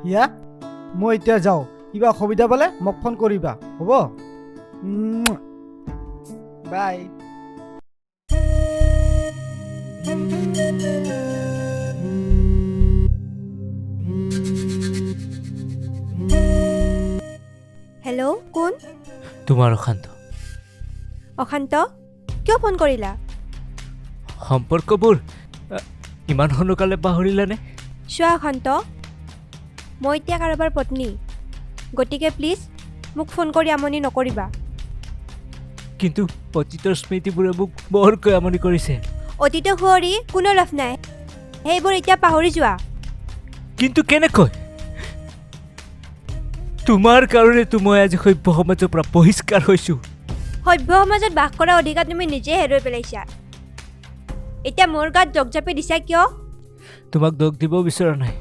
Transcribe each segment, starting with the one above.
হিয়া মই এতিয়া যাওঁ, কিবা অসুবিধা পালে মোক ফোন কৰিবা, হ'ব? বাই। হেল্ল' কোন? তোমাৰ অশান্ত। অশান্ত, কিয় ফোন কৰিলা? সম্পৰ্কবোৰ ইমান সোনকালে পাহৰিলানে? চোৱা অশান্ত, মই এতিয়া কাৰোবাৰ পত্নী, গতিকে প্লিজ মোক ফোন কৰি আমনি নকৰিবা। কিন্তু অতীতৰ স্মৃতিবোৰে মোক বৰকৈ আমনি কৰিছে। অতীতক সুঁৱৰি কোনো লাভ নাই, সেইবোৰ এতিয়া পাহৰি যোৱা। কিন্তু কেনেকৈ? তোমাৰ কাৰণেতো মই আজি সভ্য সমাজৰ পৰা বহিষ্কাৰ হৈছোঁ। সভ্য সমাজত বাস কৰা অধিকাৰ তুমি নিজে হেৰুৱাই পেলাইছা। এতিয়া মোৰ গাত জগজাপি দিছা কিয়? তোমাক দোষ দিব বিচৰা নাই,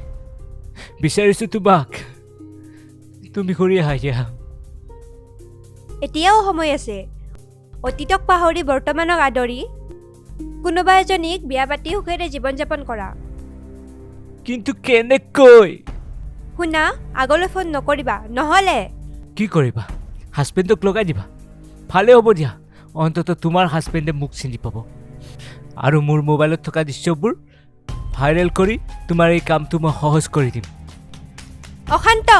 বিচাৰিছোঁ তোমাক। তুমি ঘূৰি আহা হিয়া। এতিয়াও সময় আছে। অতীতক পাহৰি বৰ্তমানক আদৰি কোনোবা এজনীক বিয়া পাতি সুখেৰে জীৱন যাপন কৰা। কিন্তু কেনেকৈ? শুনা, আগলৈ ফোন নকৰিবা, নহ'লে কি কৰিবা? হাজবেণ্ডক লগাই দিবা? ভালে হ'ব দিয়া, অন্ততঃ তোমাৰ হাজবেণ্ডে মোক চিনি পাব আৰু মোৰ মোবাইলত থকা দৃশ্যবোৰ ভাইৰেল কৰি তোমাৰ এই কামটো মই সহজ কৰি দিম। অশান্ত,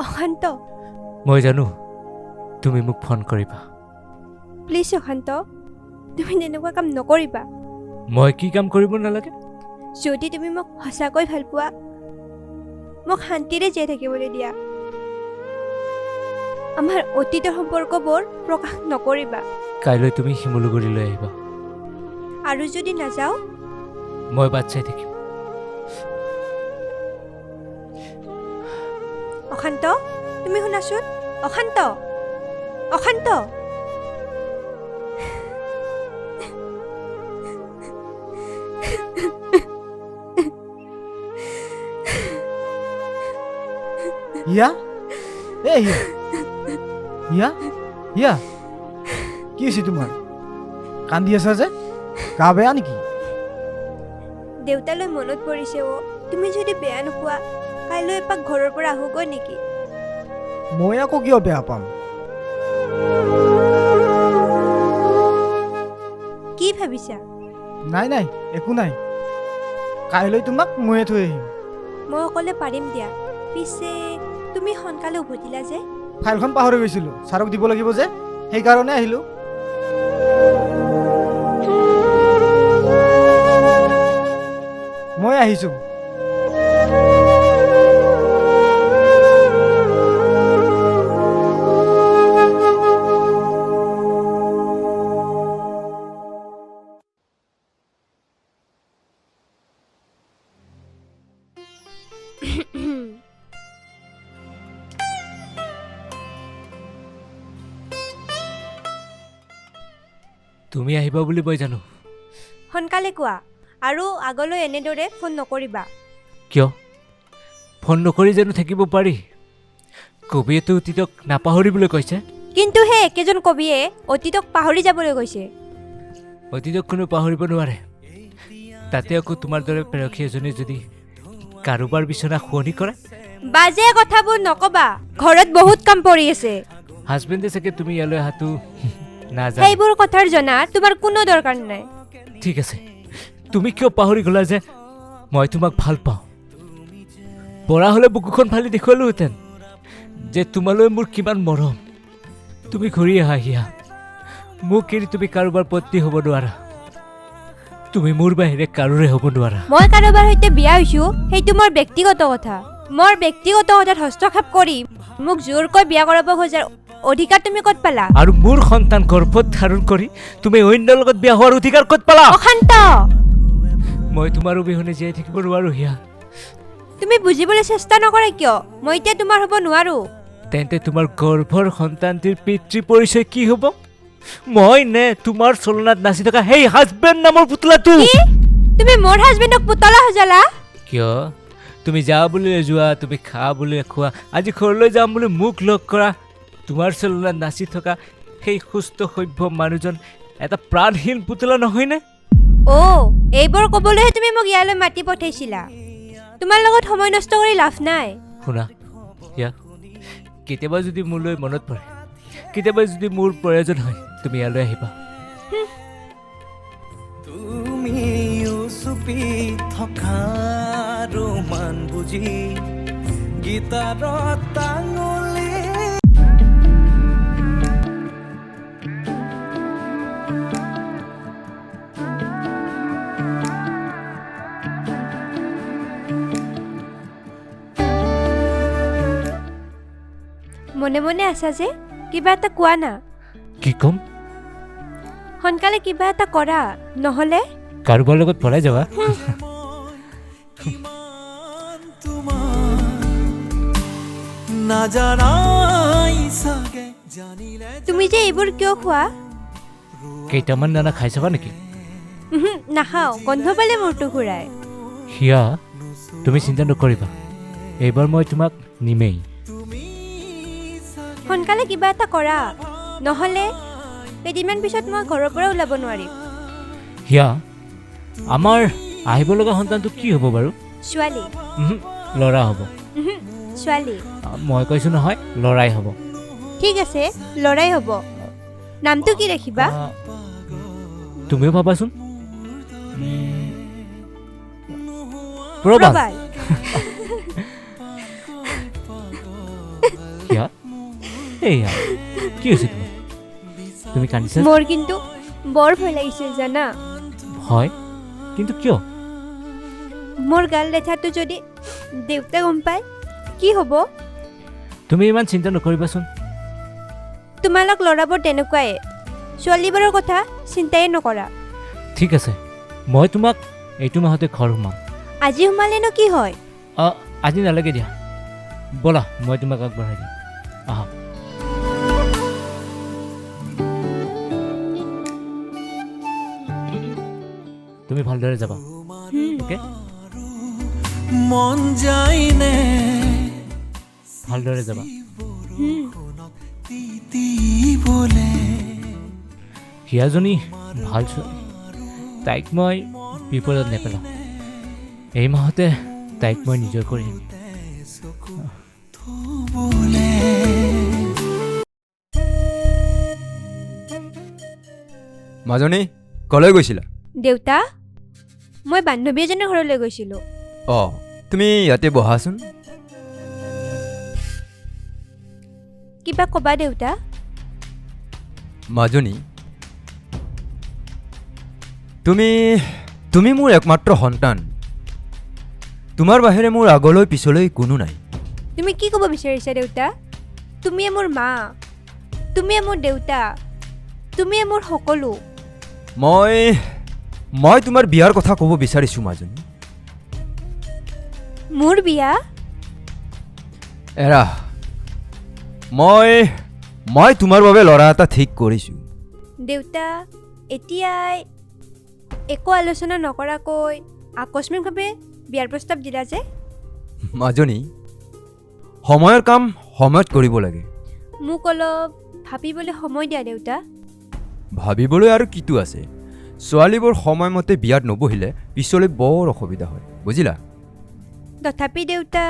অশান্ত, মই জানো তুমি মোক ফোন কৰিবা। প্লিজ অশান্ত, তুমি তেনেকুৱা কাম নকৰিবা। মই কি কাম কৰিব নালাগে? যদি তুমি মোক সঁচাকৈ ভাল পোৱা, মোক শান্তিৰে জীয়াই থাকিবলৈ দিয়া। আমাৰ অতীতৰ সম্পৰ্কবোৰ প্ৰকাশ নকৰিবা। কাইলৈ তুমি শিমলুগুৰিলৈ আহিবা। আৰু যদি নাযাওঁ? মই বাট চাই থাকিম। অশান্ত, তুমি শুনাচোন। অশান্ত, অশান্ত, হিয়া, হিয়া, হিয়া, হিয়া, কি হৈছে তোমাৰ? কান্দি আছা যে, গা বেয়া নেকি? দেউতালৈ মনত পৰিছে অ'। তুমি যদি বেয়া নোপোৱা, কাইলৈ এপাক ঘৰৰ পৰা আহোগৈ নেকি? মই আকৌ কিয় বেয়া পাম? কি ভাবিছা? নাই নাই, একো নাই। কাইলৈ তোমাক ময়ে থৈ আহিম। মই অকলে পাৰিম দিয়া। পিছে তুমি সোনকালে উভতিলা যে? ফাইলখন পাহৰি গৈছিলোঁ, ছাৰক দিব লাগিব যে, সেইকাৰণে আহিলোঁ। মই আহিছোঁ। তুমি আহিবা বুলি মই জানো। সোনকালে কোৱা, আৰু আগলৈ এনেদৰে ফোন নকৰিবা। কিয়? ফোন নকৰি জানো থাকিব পাৰি? কবিয়েতো অতীতক নাপাহৰিবলৈ কৈছে। কিন্তু সেই একেজন কবিয়ে অতীতক পাহৰি যাবলৈ কৈছে। অতীতক কোনো পাহৰিব নোৱাৰে। তাতে আকৌ তোমাৰ দৰে প্ৰেয়সী এজনী যদি কাৰোবাৰ বিচনা শুৱনি কৰে। বাজে কথাবোৰ নকবা, ঘৰত বহুত কাম পৰি আছে। হাজবেণ্ডে চাগে তুমি ইয়ালৈ অহাটো নাজানে। সেইবোৰ কথাৰ জনা তোমাৰ কোনো দৰকাৰ নাই। ঠিক আছে, তুমি কিয় পাহৰি গলা যে মই তোমাক ভাল পাওঁ? পৰা হ'লে বুকুখন ফালি দেখুৱালোহেঁতেন যে তোমালৈ মোৰ কিমান মৰম। তুমি ঘূৰি আহা হিয়া। মোক এৰি তুমি কাৰোবাৰ পত্নী হ'ব নোৱাৰা। তুমি মোৰ বাহিৰে কাৰোৰে হ'ব নোৱাৰা। মই কাৰোবাৰ সৈতে বিয়া হৈছো, সেইটো মোৰ ব্যক্তিগত কথা। মোৰ ব্যক্তিগত কথাত হস্তক্ষেপ কৰি মোক জোৰকৈ বিয়া কৰাব খোজাৰ অধিকাৰ তুমি ক'ত পালা? আৰু মোৰ সন্তান গৰ্ভত ধাৰণ কৰি তুমি অন্যৰ লগত বিয়া হোৱাৰ অধিকাৰ ক'ত পালা? অশান্ত, মই তোমাৰ অবিহনে জীয়াই থাকিব নোৱাৰো হিয়া। তুমি বুজিবলৈ চেষ্টা নকৰা কিয়? মই এতিয়া তোমাৰ হ'ব নোৱাৰো। তেন্তে তোমাৰ গৰ্ভৰ সন্তানটিৰ পিতৃ পৰিচয় কি হ'ব? মই নে তোমাৰ চলনাত নাচি থকা সেই হাজবেণ্ড নামৰ পুতলাটো? কি? তুমি মোৰ হাজবেণ্ডক পুতলা সজালা? কিয়? তুমি যা বুলি যোৱা, তুমি খা বুলি খোৱা, আজি ঘৰলৈ যাম বুলি মোক লগ কৰা, তোমাৰ চেলুনত নাচি থকা সেই সুস্থ সভ্য মানুহজন এটা প্ৰাণহীন পুতলা নহয়নে? অ' এইবোৰ ক'বলৈহে তুমি মোক ইয়ালৈ মাতি পঠাইছিলা। তোমাৰ লগত সময় নষ্ট কৰি লাভ নাই। শুনা হিয়া, কেতিয়াবা যদি মোলৈ মনত পৰে, কেতিয়াবা যদি মোৰ প্ৰয়োজন হয়, তুমি ইয়ালৈ আহিবা। তুমিও চুপি থকা ৰোমান বুজি গীতাৰত টাঙলি মনে মনে আছা যে, কিবা এটা কোৱা না। কি ক'ম? সোনকালে কিবা এটা কৰা, নহ'লে কাৰোবাৰ লগত পলাই যাবা? তুমি যে এইবোৰ কিয় খোৱা? কেইটামান দানা খাই চাবা নেকি? নাখাওঁ, গন্ধ পালে মূৰটো ঘূৰাই। হিয়া, তুমি চিন্তা নকৰিবা, এইবাৰ মই তোমাক নিমেই। সোনকালে কিবা এটা কৰা, নহ'লে কেইদিনমান পিছত মই ঘৰৰ পৰা ওলাব নোৱাৰিম। হিয়া, আমাৰ আহিব লগা সন্তানটো কি হ'ব বাৰু? ছোৱালী। ল'ৰা হ'ব। ছোৱালী। মই কৈছোঁ নহয়, ল'ৰাই হ'ব। ঠিক আছে, ল'ৰাই হ'ব। নামটো কি ৰাখিবা? তুমিও ভাবাচোন। প্ৰবাল। হিয়া, এইয়া কি হৈছে তোমাৰ? তুমি কান্দিছা? মোৰ কিন্তু বৰ ভয় লাগিছে জানা। হয়, কিন্তু কিয়? মোৰ গাল লেঠাটো যদি দেউতা গম পায় কি হ'ব? তুমি ইমান চিন্তা নকৰিবাচোন। তোমালোক ল'ৰাবোৰ তেনেকুৱাই, ছোৱালীবোৰৰ কথা চিন্তাই নকৰা। ঠিক আছে, মই তোমাক এইটো মাহতে ঘৰ সোমাম। আজি সোমালেনো কি হয়? আজি নালাগে দিয়া, ব'লা মই তোমাক আগবঢ়াই দিম। আহা। তুমি ভালদৰে যাবা, অ'কে? মন যায়নে ভালদৰে যাবা। হিয়াজনী ভাল ছোৱালী, তাইক মই বিপদত নেপেলাওঁ। এই মাহতে তাইক মই নিজৰ কৰিম। মাজনী, কলৈ গৈছিলা? দেউতা, মই বান্ধৱী এজনীৰ ঘৰলৈ গৈছিলোঁ। অঁ, তুমি ইয়াতে বহাচোন। কিবা ক'বা দেউতা? মাজনী, তুমি মোৰ একমাত্ৰ সন্তান। তোমাৰ বাহিৰে মোৰ আগলৈ পিছলৈ কোনো নাই। তুমি কি ক'ব বিচাৰিছা দেউতা? তুমিয়ে মোৰ মা, তুমিয়ে মোৰ দেউতা, তুমিয়ে মোৰ সকলো। মই তোমাৰ বিয়াৰ কথা ক'ব বিচাৰিছোঁ মাজনী। মোৰ বিয়া? এৰা, মই তোমাৰ বাবে ল'ৰা এটা ঠিক কৰিছোঁ। দেউতা, এতিয়াই একো আলোচনা নকৰাকৈ আকস্মিকভাৱে বিয়াৰ প্ৰস্তাৱ দিলা যে? মাজনী, সময়ৰ কাম সময়ত কৰিব লাগে। মোক অলপ ভাবিবলৈ সময় দিয়া দেউতা। ভাবিবলৈ আৰু কিটো আছে? ছোৱালীবোৰ সময়মতে বিয়াত নবহিলে পিছলৈ বৰ অসুবিধা হয়, বুজিলা? তথাপি দেউতা,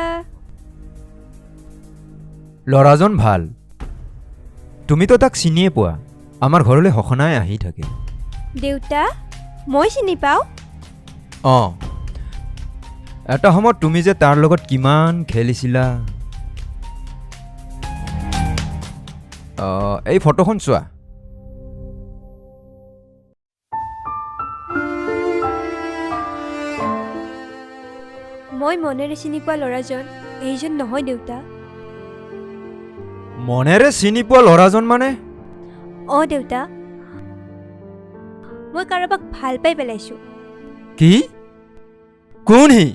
ল'ৰাজন ভাল, তুমিতো তাক চিনিয়ে পোৱা। আমাৰ ঘৰলৈ সঘনাই আহি থাকে। দেউতা, মই চিনি পাওঁ। অঁ, এটা সময়ত তুমি যে তাৰ লগত কিমান খেলিছিলা। এই ফটোখন চোৱা। মই মনেৰে চিনি পোৱা ল'ৰাজন এইজন নহয় দেউতা। মনেৰে চিনি পোৱা ল'ৰাজন মানে? অঁ দেউতা, মই কাৰোবাক ভাল পাই পেলাইছোঁ। কি? কোন সি?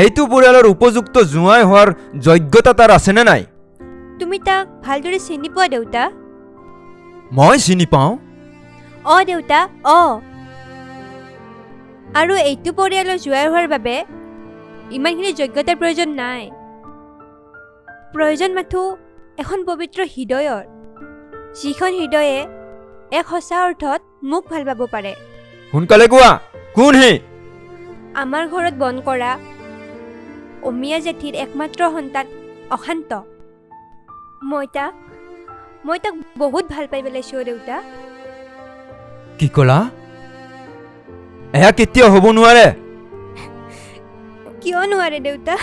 এইটো পৰিয়ালৰ উপযুক্ত জোঁৱাই হোৱাৰ যোগ্যতা তাৰ আছেনে নাই? তুমি তাক ভালদৰে চিনি পোৱা দেউতা? মই চিনি পাওঁ। অঁ দেউতা, অঁ। আৰু এইটো পৰিয়ালৰ জোঁৱাই হোৱাৰ বাবে ইমানখিনি যোগ্যতাৰ প্ৰয়োজন নাই। প্ৰয়োজন মাথো এখন পবিত্ৰ হৃদয়ৰ, যিখন হৃদয়ে এক সঁচা অৰ্থত মোক ভাল পাব পাৰে। সোনকালে কোৱা, কোন সি? আমাৰ ঘৰত বন কৰা অমিয়া জেঠীৰ একমাত্ৰ সন্তান অশান্ত। মই তাক বহুত ভাল পাই পেলাইছোঁ দেউতা। কি ক'লা? এয়া কেতিয়াও হ'ব নোৱাৰে। কিয় নোৱাৰে দেউতা?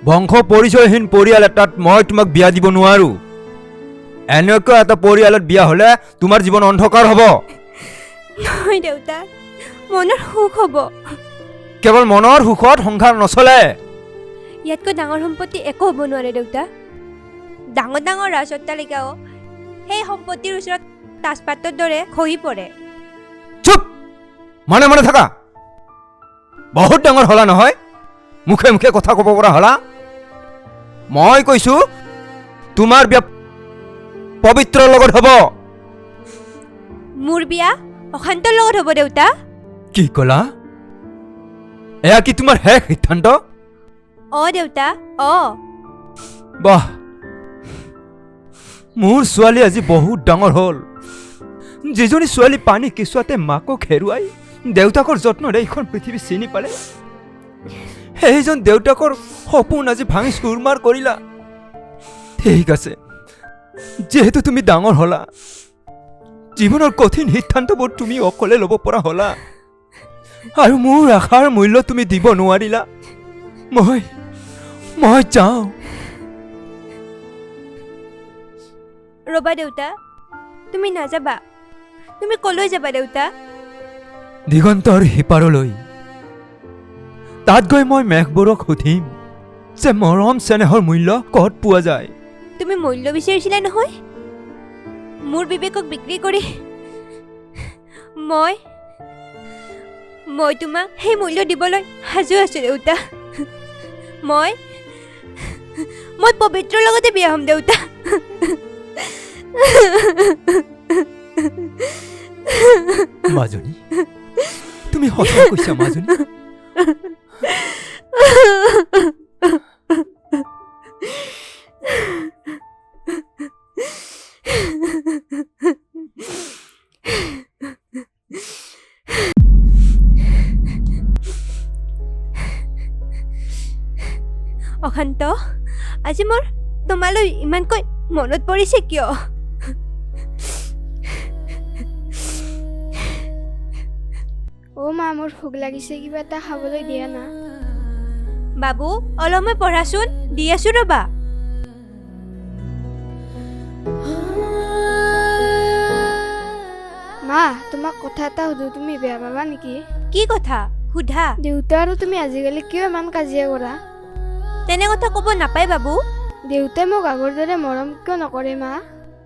বংশ পৰিচয়হীন পৰিয়াল এটাত মই তোমাক বিয়া দিব নোৱাৰো। এনেকুৱা এটা পৰিয়ালত বিয়া হ'লে তোমাৰ জীৱন অন্ধকাৰ হ'ব। নহয় দেউতা, মনৰ সুখ হ'ব। কেৱল মনৰ সুখত সংসাৰ নচলে। ইয়াতকৈ ডাঙৰ সম্পত্তি একো হ'ব নোৱাৰে দেউতা। ডাঙৰ ডাঙৰ ৰাজ অট্টালিকাও সেই সম্পত্তিৰ ওচৰত তাজপাতৰ দৰে খহি পৰে। চুপ! মনে মনে থাকা। বহুত ডাঙৰ হলা নহয়, মুখে মুখে কথা ক'ব পৰা হলা। মই কৈছো তোমাৰ বিয়া পবিত্ৰৰ লগত হ'ব। মোৰ বিয়া অশান্তৰ লগত হ'ব দেউতা। কি ক'লা? এয়া কি তোমাৰ শেষ সিদ্ধান্ত? দেউতা বাহ, মোৰ ছোৱালী আজি বহুত ডাঙৰ হ'ল। যিজনী ছোৱালী পানী কেঁচুৱাতে মাকক হেৰুৱাই দেউতাকৰ যত্নৰে এইখন পৃথিৱী চিনি পালে, সেইজন দেউতাকৰ সপোন আজি ভাঙি চুৰমাৰ কৰিলা। ঠিক আছে, যিহেতু তুমি ডাঙৰ হলা, জীৱনৰ কঠিন সিদ্ধান্তবোৰ তুমি অকলে ল'ব পৰা হলা, আৰু মোৰ আশাৰ মূল্য তুমি দিব নোৱাৰিলা। মই যাওঁ। ৰ'বা দেউতা, তুমি নাযাবা। তুমি কলৈ যাবা দেউতা? দিগন্তৰ সিপাৰলৈ। তাত গৈ মই মেঘবোৰক সুধিম যে মৰম চেনেহৰ মূল্য ক'ত পোৱা যায়। তুমি মূল্য বিচাৰিছিলা নহয়? মোৰ বিবেকক বিক্ৰী কৰি মই তোমাক সেই মূল্য দিবলৈ সাজু আছো দেউতা। মই পবিত্ৰৰ লগতে বিয়া হ'ম দেউতা। মাজনী, তুমি সঁচা কৈছা মাজনী? অশান্ত, আজি মোৰ তোমালৈ ইমানকৈ মনত পৰিছে কিয়? মা, মোৰ ভোক লাগিছে, কিবা এটা খাবলৈ দিয়া না। বাবু, অলপ মই পঢ়াচোন, দি আছো ৰবা। মা, তোমাক কথা এটা সুধো, তুমি বেয়া পাবা নেকি? কি কথা? সোধা। দেউতা আৰু তুমি আজিকালি কিয় ইমান কাজিয়া কৰা? তেনে কথা ক'ব নাপায় বাবু। দেউতাই মোক আগৰ দৰে মৰম কিয় নকৰে মা?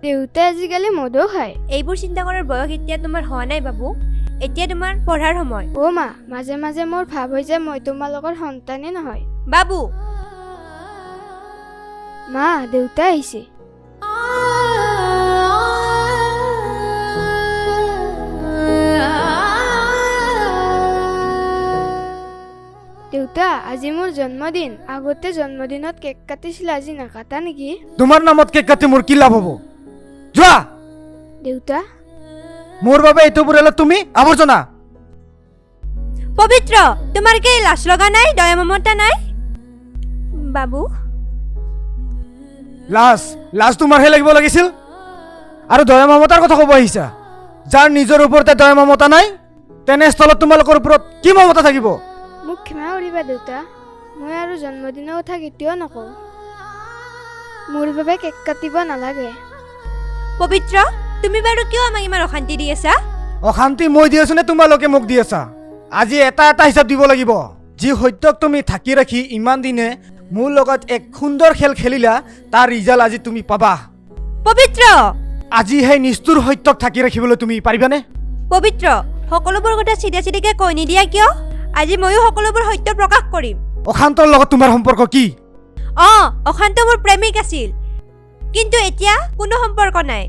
দেউতাই আজিকালি মদো খায়। এইবোৰ চিন্তা কৰাৰ বয়স এতিয়া তোমাৰ হোৱা নাই বাবু। এতিয়া তোমাৰ পঢ়াৰ সময়। মা, মাজে মাজে মোৰ ভাৱ হৈ যায় মই তোমালোকৰ সন্তানেই নহয়। বাবু, মা, দেউতা আহিছে। দেউতা, আজি মোৰ জন্মদিন। আগতে জন্মদিনত কেক কাটিছিল, আজি নাকাটা নেকি? তোমাৰ নামত কেক কাটি মোৰ কি লাভ হ'ব? যোৱা। দেউতা, মোৰ বাবে এইটো পৰিয়ালত তুমি আৱৰ্জনা। পবিত্ৰ, তোমাৰ কি লাজ লগা নাই? দয়া মমতা নাই? বাবু, লাজ তোমাৰহে লাগিব লাগিছিল। আৰু দয়া মমতাৰ কথা ক'ব আহিছা? যাৰ নিজৰ ওপৰতে দয়া মমতা নাই, তেনেস্থলত তোমালোকৰ ওপৰত কি মমতা থাকিব? মোক ক্ষমা কৰিবা দেউতা, মই আৰু জন্মদিনৰ কথা কেতিয়াও নকওঁ। মোৰ বাবে কেক কাটিব নালাগে। পবিত্ৰ, তুমি বাৰু কিয় আমাক ইমান অশান্তি দি আছা? অশান্তি মই দি আছো নে তোমালোকে মোক দি আছা? আজি এটা হিচাপ দিব লাগিব। যি সত্যক তুমি ঢাকি ৰাখি ইমান দিনে মোৰ লগত এক সুন্দৰ খেল খেলিলা, তাৰ ৰিজাল্ট আজি তুমি পাবা। পবিত্ৰ, আজি সেই নিষ্ঠুৰ সত্যক ঢাকি ৰাখিবলৈ তুমি পাৰিবানে? পবিত্ৰ, সকলোবোৰ কথা চিধা কৈ নিদিয়া কিয়? আজি ময়ো সকলোবোৰ সত্য প্ৰকাশ কৰিম। অশান্তৰ লগত তোমাৰ সম্পৰ্ক কি? অশান্ত মোৰ প্ৰেমিক আছিল, কিন্তু এতিয়া কোনো সম্পৰ্ক নাই।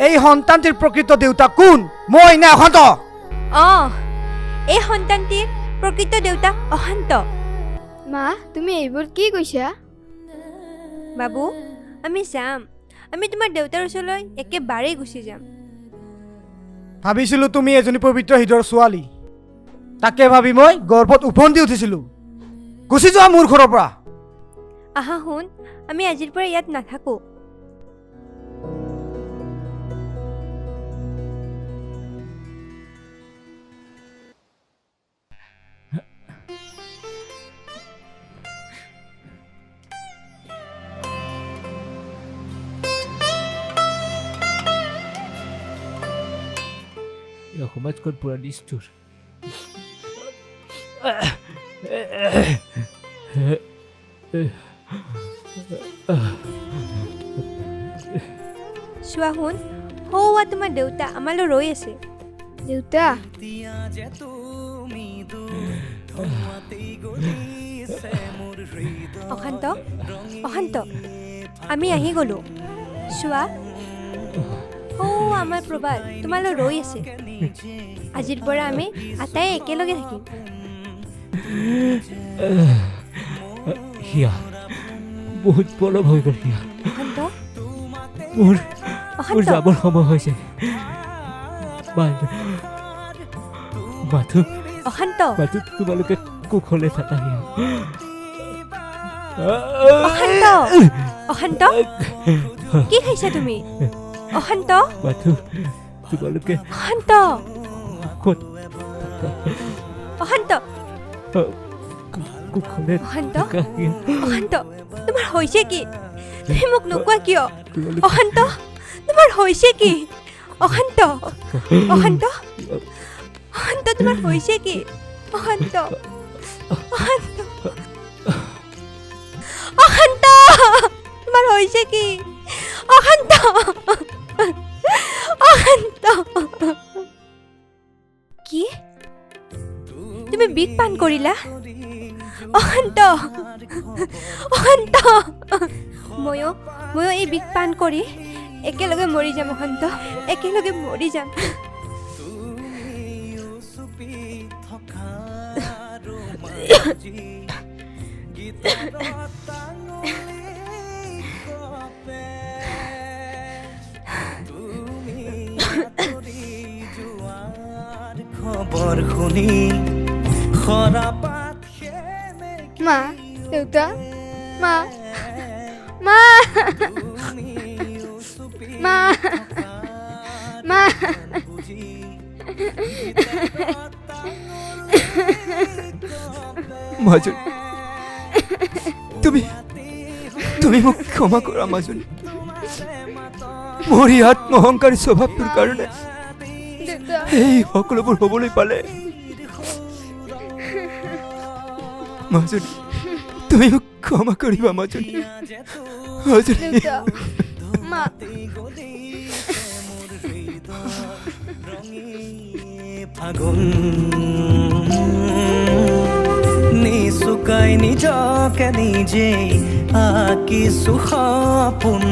এই সন্তানটিৰ প্ৰকৃত দেউতা কোন, মই নে অশান্ত? এই সন্তানটিৰ প্ৰকৃত দেউতা অশান্ত। মা তুমি এইবোৰ কি কৈছা? বাবু আমি যাম, আমি তোমাৰ দেউতাৰ ওচৰলৈ একেবাৰেই গুচি যাম। ভাবিছিলো তুমি এজনী পবিত্ৰ হৃদয়ৰ ছোৱালী, তাকে ভাবি মই গৰ্ভত উফন্দি উঠিছিলো। গুচি যোৱা মোৰ ঘৰৰ পৰা। আহা শুন, আমি আজিৰ পৰা ইয়াত নাথাকো। এই সমাজখন পুৰা নিষ্ঠুৰ। চোৱা শুন, সৌৱা তোমাৰ দেউতা আমালৈ ৰৈ আছে। দেউতা এতিয়া যে তুমি ধোঁৱাতেই গলিছে মোৰ হৃদয় অশান্ত, অশান্ত, আমি আহি গলো। চোৱা সৌ আমাৰ প্ৰবাদ তোমালৈ ৰৈ আছে। আজিৰ পৰা আমি আটাই একেলগে থাকিম। হিয়া বহুত পলম হৈ গ'ল। হিয়া অশান্ত, মোৰ অশান্ত, যাবৰ সময় হৈছে। মাথো অশান্ত, মাথো তোমালোকে কুশলে থাকা। হিয়া অশান্ত, অশান্ত, কি খাইছা তুমি? অশান্ত, মাথো তোমালোকে অশান্ত, ক'ত অশান্ত, কুশলে অশান্ত, থাকা। হিয়া অশান্ত, তোমাৰ হৈছে কি? তুমি মোক নোকোৱা কিয়? তোমালোকে অশান্ত, তোমাৰ হৈছে কি? অশান্ত, অশান্ত, অশান্ত, তোমাৰ হৈছে কি? অশান্ত, অশান্ত, অশান্ত, তোমাৰ হৈছে কি? অশান্ত, অশান্ত, কি? তুমি বিষ পান কৰিলা? অশান্ত, অশান্ত, ময়ো এই বিষ পান কৰি একেলগে মৰি যাম। অশান্ত, একেলগে মৰি যাম। চুপি থকা ৰোমাঞ্চী গীতত আঙুলি কপে তুমি আঁতৰি যোৱাৰ খবৰ শুনি সৰাপাত সেমেকি মা দেউতা মা মা তুমিও চুপি মা মা বুজি মাজনী, তুমি তুমি মোক ক্ষমা কৰা মাজনী। মোৰ এই আত্মহংকাৰী স্বভাৱটোৰ কাৰণে দেউতা এই সকলোবোৰ হ'বলৈ পালে। মাজনী, তুমি মোক ক্ষমা কৰিবা মাজনী। মাজনী, দেউতা মা ফাগুন নিচুকাই নিজকে নিজে আঁকিছো সপোন